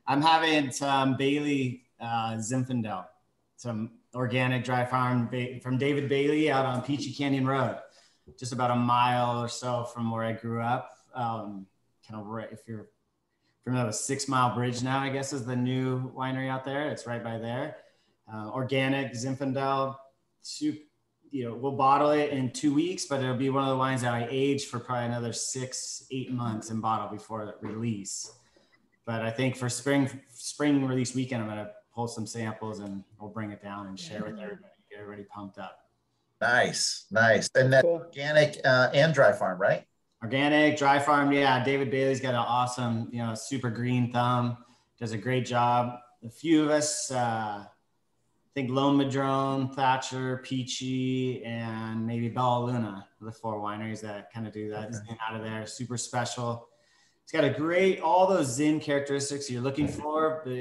I'm having some Bailey Zinfandel, some organic dry farm from David Bailey out on Peachy Canyon Road, just about a mile or so from where I grew up. Kind of right, if you're from a 6 Mile Bridge now, I guess is the new winery out there. It's right by there. Organic Zinfandel. We'll bottle it in 2 weeks, but it'll be one of the wines that I age for probably another 6-8 months in bottle before the release. But I think for spring release weekend, I'm gonna pull some samples and we'll bring it down and share with everybody. Get everybody pumped up. Nice. And that's cool. Organic and dry farm, right? Organic, dry farm, yeah. David Bailey's got an awesome, super green thumb. Does a great job. A few of us, I think Lone Madrone, Thatcher, Peachy, and maybe Bella Luna, the 4 wineries that kind of do that. Okay. Out of there, super special. It's got all those Zin characteristics you're looking for, but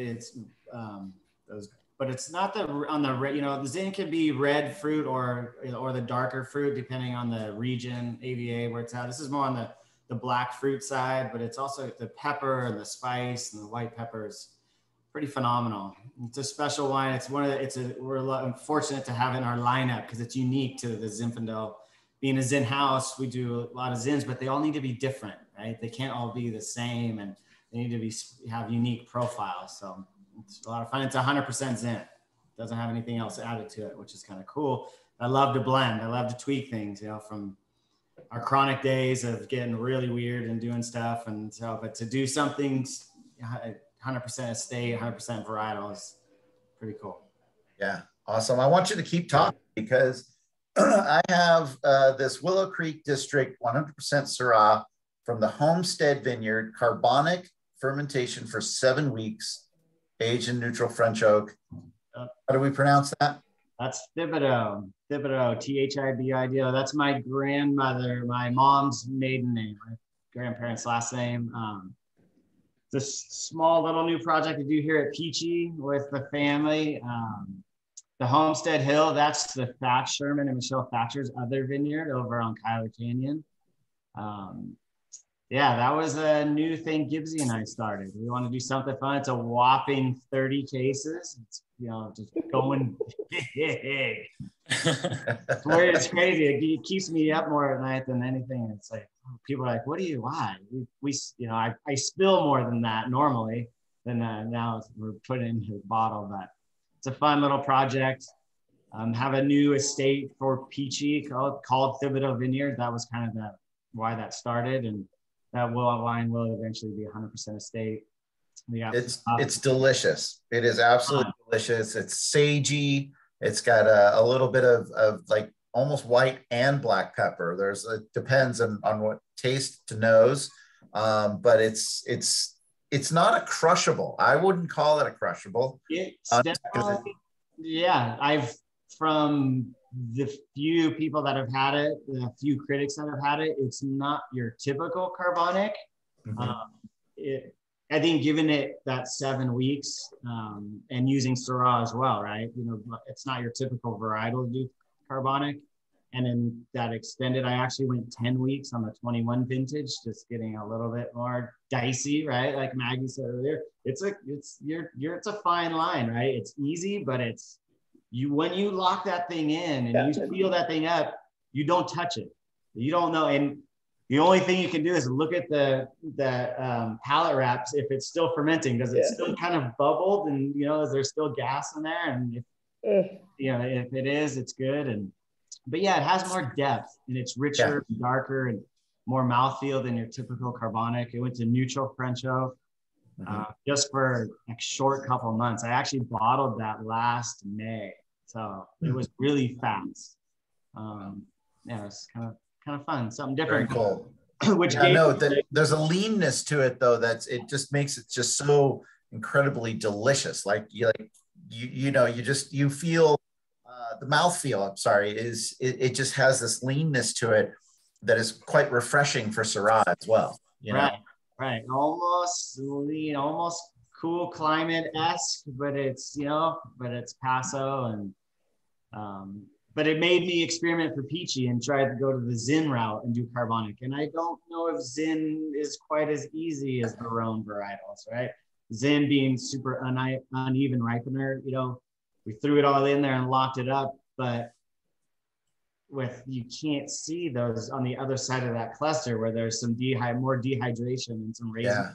it's not the Zin can be red fruit or the darker fruit depending on the region, AVA where it's at. This is more on the black fruit side, but it's also the pepper and the spice and the white pepper is pretty phenomenal. It's a special wine. We're fortunate to have it in our lineup because it's unique to the Zinfandel. Being a Zin house, we do a lot of Zins, but they all need to be different, right? They can't all be the same, and they need to have unique profiles. So it's a lot of fun. It's 100% Zin. It doesn't have anything else added to it, which is kind of cool. I love to blend. I love to tweak things, from our chronic days of getting really weird and doing stuff. And so, but to do something 100% estate, 100% varietal is pretty cool. Yeah, awesome. I want you to keep talking because I have this Willow Creek District 100% Syrah from the Homestead Vineyard, carbonic fermentation for 7 weeks, aged in neutral French oak. How do we pronounce that? That's Thibodeau, Thibido. That's my grandmother, my mom's maiden name, my grandparents' last name. This small little new project I do here at Peachy with the family. the Homestead Hill, that's the Thatch Sherman and Michelle Thatcher's other vineyard over on Kyler Canyon. Yeah, that was a new thing Gibbsy and I started. We want to do something fun. It's a whopping 30 cases. It's, you know, just going big. It's crazy. It keeps me up more at night than anything. It's like, people are like, what do you, why? We you know, I spill more than that normally. Than now we're putting into the bottle, but it's a fun little project. Have a new estate for Peachy called Thibodeau Vineyard. That was kind of why that started, and that wine will eventually be 100% estate. It's delicious. It is absolutely delicious. It's sagey. It's got a little bit of like almost white and black pepper. It depends on what taste to nose, but it's not a crushable. I wouldn't call it a crushable. Yeah, from the few people that have had it, the few critics that have had it, it's not your typical carbonic. I think given it that 7 weeks and using Syrah as well, right? You know, it's not your typical varietal to do carbonic. And then that extended, I actually went 10 weeks on the 21 vintage, just getting a little bit more dicey, right? Like Maggie said earlier, it's a fine line, right? It's easy, but when you lock that thing in and you feel that thing up, you don't touch it. You don't know. And the only thing you can do is look at the palate wraps if it's still fermenting, because it's still kind of bubbled, and you know, is there still gas in there? And if it is, it's good. But yeah, it has more depth and it's richer, and darker, and more mouthfeel than your typical carbonic. It went to neutral French oak just for a short couple of months. I actually bottled that last May, so it was really fast. Yeah, it was kind of fun, something different. Very cool. There's a leanness to it though it just makes it just so incredibly delicious. Like you feel the mouthfeel. I'm sorry, it just has this leanness to it that is quite refreshing for Syrah as well. You know? Right. Almost lean, almost cool climate-esque, but it's Paso, and but it made me experiment for Peachy and try to go to the Zin route and do carbonic. And I don't know if Zin is quite as easy as the Rhone varietals, right? Zin being super uneven ripener, you know, we threw it all in there and locked it up, but you can't see those on the other side of that cluster where there's some more dehydration and some raisin. Yeah.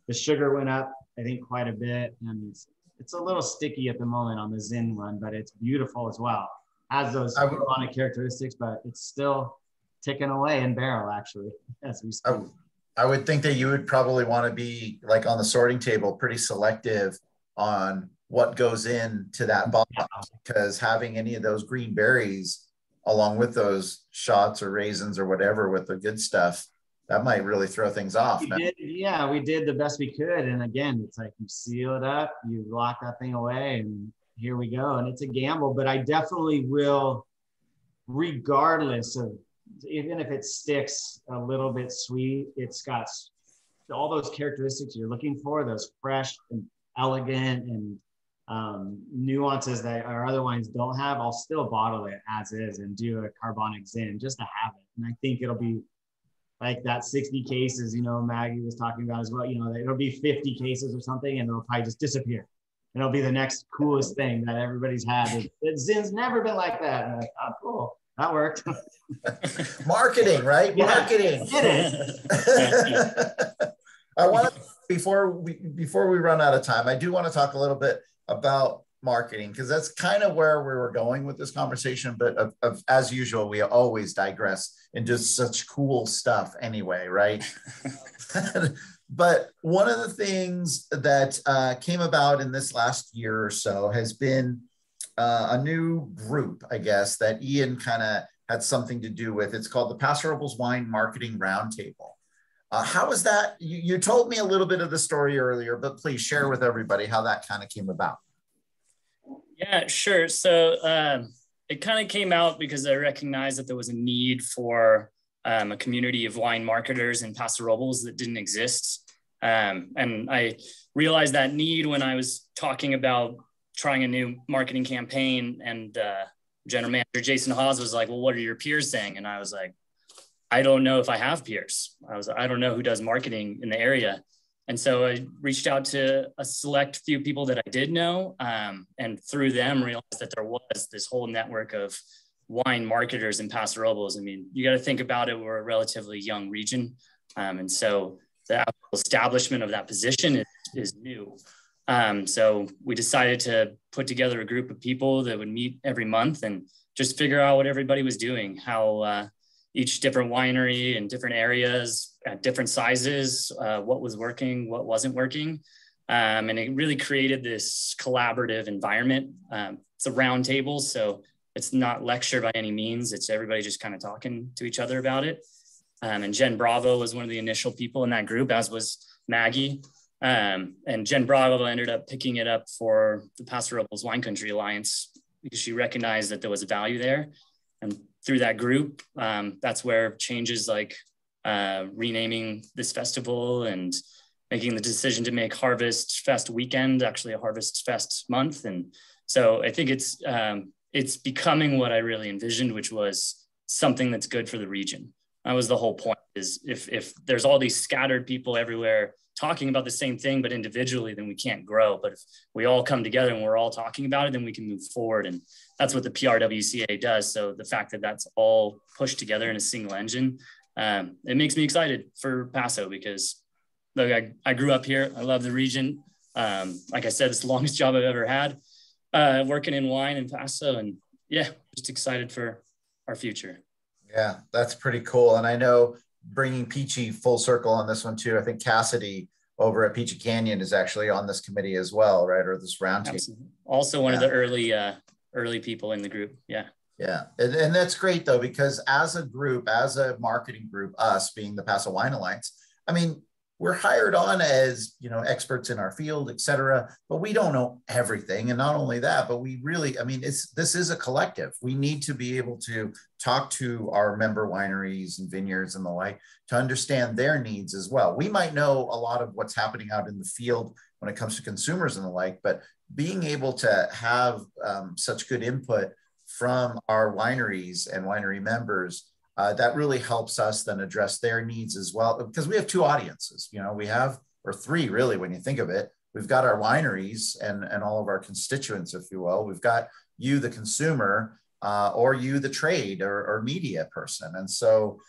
The sugar went up, I think, quite a bit, and it's a little sticky at the moment on the Zin one, but it's beautiful as well. Has those carbonic characteristics, but it's still ticking away in barrel actually as we speak. I would think that you would probably want to be like on the sorting table, pretty selective on what goes into that bottle, because having any of those green berries along with those shots or raisins or whatever with the good stuff, that might really throw things off. We did the best we could. And again, it's like you seal it up, you lock that thing away, and here we go. And it's a gamble, but I definitely will, regardless of, even if it sticks a little bit sweet, it's got all those characteristics you're looking for, those fresh and elegant and nuances that our other wines don't have. I'll still bottle it as is and do a carbonic Zin just to have it. And I think it'll be like that 60 cases, you know, Maggie was talking about as well, you know, it'll be 50 cases or something, and it'll probably just disappear. And it'll be the next coolest thing that everybody's had. Zin's never been like that. And I'm like, oh, cool. That worked. Marketing, right? Yeah, marketing. I want to, before we run out of time, I do want to talk a little bit about marketing, because that's kind of where we were going with this conversation. But as usual, we always digress into such cool stuff anyway, right? But one of the things that came about in this last year or so has been a new group, I guess, that Ian kind of had something to do with. It's called the Paso Wine Marketing Roundtable. How was that? You told me a little bit of the story earlier, but please share with everybody how that kind of came about. Yeah, sure. So it kind of came out because I recognized that there was a need for a community of wine marketers in Paso Robles that didn't exist. And I realized that need when I was talking about trying a new marketing campaign, and general manager Jason Hawes was like, well, what are your peers saying? And I was like, I don't know if I have peers. I don't know who does marketing in the area. And so I reached out to a select few people that I did know, and through them realized that there was this whole network of wine marketers in Paso Robles. I mean, you got to think about it. We're a relatively young region. And so the establishment of that position is new. So we decided to put together a group of people that would meet every month and just figure out what everybody was doing, how each different winery in different areas at different sizes, what was working, what wasn't working. And it really created this collaborative environment. It's a round table, so it's not lecture by any means. It's everybody just kind of talking to each other about it. And Jen Bravo was one of the initial people in that group, as was Maggie. And Jen Bravo ended up picking it up for the Paso Robles Wine Country Alliance because she recognized that there was a value there. And through that group, that's where changes like renaming this festival and making the decision to make Harvest Fest Weekend actually a Harvest Fest month. And so I think it's becoming what I really envisioned, which was something that's good for the region. That was the whole point, is if there's all these scattered people everywhere talking about the same thing, but individually, then we can't grow. But if we all come together and we're all talking about it, then we can move forward. And that's what the PRWCA does. So the fact that that's all pushed together in a single engine, it makes me excited for Paso because look, I grew up here. I love the region. Like I said, it's the longest job I've ever had, working in wine in Paso. And yeah, just excited for our future. Yeah, that's pretty cool. And I know bringing Peachy full circle on this one too. I think Cassidy over at Peachy Canyon is actually on this committee as well, right? Or this roundtable. Also one of the early people in the group. Yeah. Yeah. And that's great though, because as a group, as a marketing group, us being the Paso Wine Alliance, I mean, we're hired on as, you know, experts in our field, et cetera, but we don't know everything. And not only that, but we really, I mean, this is a collective. We need to be able to talk to our member wineries and vineyards and the like to understand their needs as well. We might know a lot of what's happening out in the field when it comes to consumers and the like, but being able to have such good input from our wineries and winery members, that really helps us then address their needs as well, because we have two audiences, you know, we have, or three really, when you think of it. We've got our wineries and all of our constituents, if you will. We've got you, the consumer, or you, the trade or media person. And so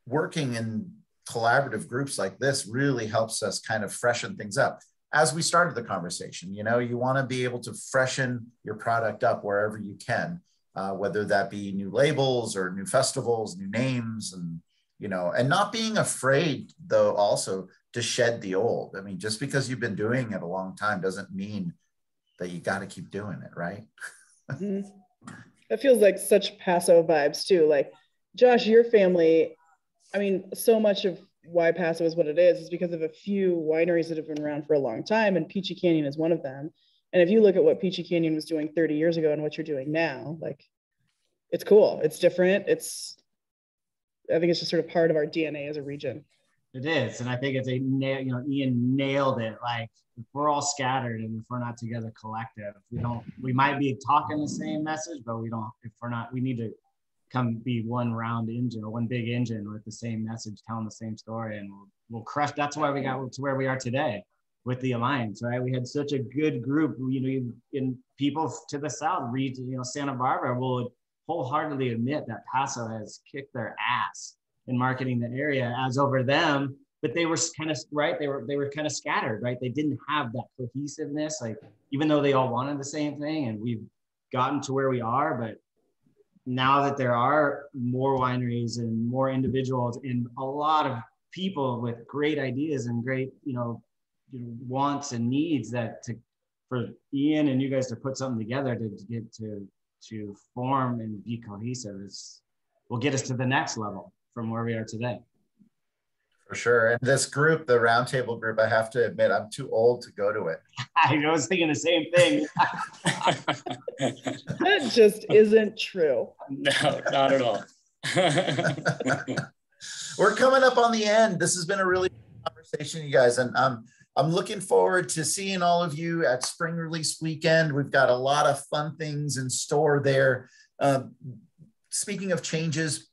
working in collaborative groups like this really helps us kind of freshen things up. As we started the conversation, you know, you want to be able to freshen your product up wherever you can. Whether that be new labels or new festivals, new names, and, you know, and not being afraid though also to shed the old. I mean, just because you've been doing it a long time doesn't mean that you got to keep doing it, right? Mm-hmm. That feels like such Paso vibes too. Like, Josh, your family, I mean, so much of why Paso is what it is because of a few wineries that have been around for a long time, and Peachy Canyon is one of them. And if you look at what Peachy Canyon was doing 30 years ago and what you're doing now, like, it's cool. It's different. I think it's just sort of part of our DNA as a region. It is. And I think it's Ian nailed it. Like, if we're all scattered and if we're not together collective, we might be talking the same message, but we need to come be one round engine or one big engine with the same message, telling the same story, and we'll crush. That's why we got to where we are today with the Alliance, right? We had such a good group, you know, in people to the south, Santa Barbara will wholeheartedly admit that Paso has kicked their ass in marketing the area as over them, but they were kind of, right? They were kind of scattered, right? They didn't have that cohesiveness, like, even though they all wanted the same thing, and we've gotten to where we are, but now that there are more wineries and more individuals and a lot of people with great ideas and great, wants and needs for Ian and you guys to put something together to get to form and be cohesive will get us to the next level from where we are today. For sure. And this group, the roundtable group, I have to admit, I'm too old to go to it. I was thinking the same thing. That just isn't true. No, not at all. We're coming up on the end. This has been a really good conversation, you guys. And I'm looking forward to seeing all of you at Spring Release Weekend. We've got a lot of fun things in store there. Speaking of changes,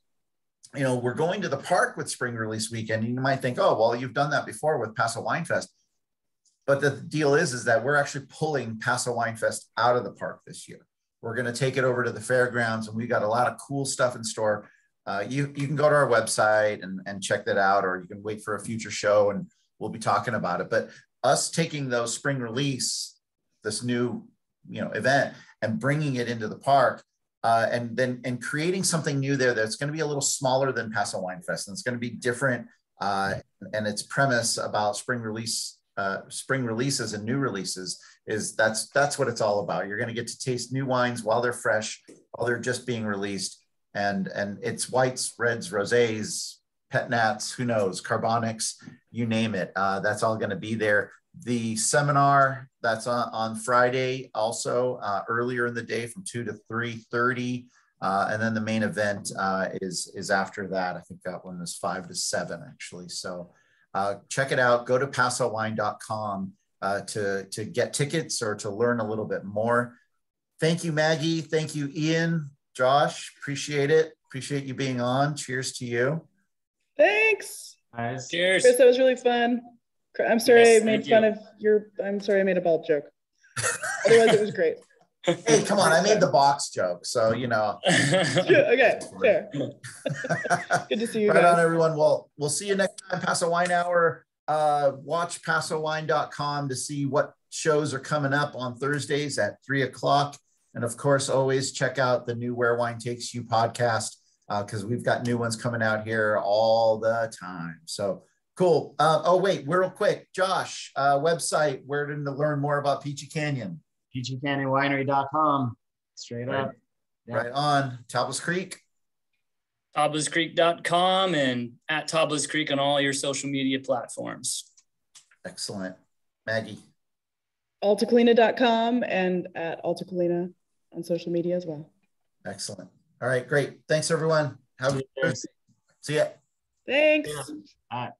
you know, we're going to the park with Spring Release Weekend. You might think, oh, well, you've done that before with Paso Wine Fest. But the deal is that we're actually pulling Paso Wine Fest out of the park this year. We're going to take it over to the fairgrounds, and we've got a lot of cool stuff in store. You can go to our website and check that out, or you can wait for a future show and we'll be talking about it. But us taking those Spring Release, this new, you know, event, and bringing it into the park, and creating something new there that's going to be a little smaller than Paso Wine Fest, and it's going to be different. And its premise about spring releases and new releases is that's what it's all about. You're going to get to taste new wines while they're fresh, while they're just being released, and it's whites, reds, rosés, pet nats, who knows, carbonics, you name it. That's all going to be there. The seminar, that's on Friday, also earlier in the day from 2 to 3:30. And then the main event is after that. I think that one is 5 to 7, actually. So check it out. Go to pasowine.com to get tickets or to learn a little bit more. Thank you, Maggie. Thank you, Ian, Josh. Appreciate it. Appreciate you being on. Cheers to you. Thanks. Nice. Cheers. Chris, that was really fun. I'm sorry Yes, I made fun of your, I'm sorry I made a bald joke. Otherwise it was great. Hey, come on. I made the box joke. So, you know. Okay, fair. Good to see you right guys. on, everyone. Well, we'll see you next time. Paso Wine Hour. Watch pasowine.com to see what shows are coming up on Thursdays at 3 o'clock. And of course, always check out the new Where Wine Takes You podcast, because we've got new ones coming out here all the time. So cool. Oh, wait, real quick. Josh, website, where to learn more about Peachy Canyon? PeachyCanyonWinery.com. Straight up. Yeah. Right on. Tablas Creek. TablasCreek.com and at Tablas Creek on all your social media platforms. Excellent. Maggie. AltaColina.com and at AltaColina on social media as well. Excellent. All right, great. Thanks, everyone. Have a good day. See ya. Thanks. Yeah. All right.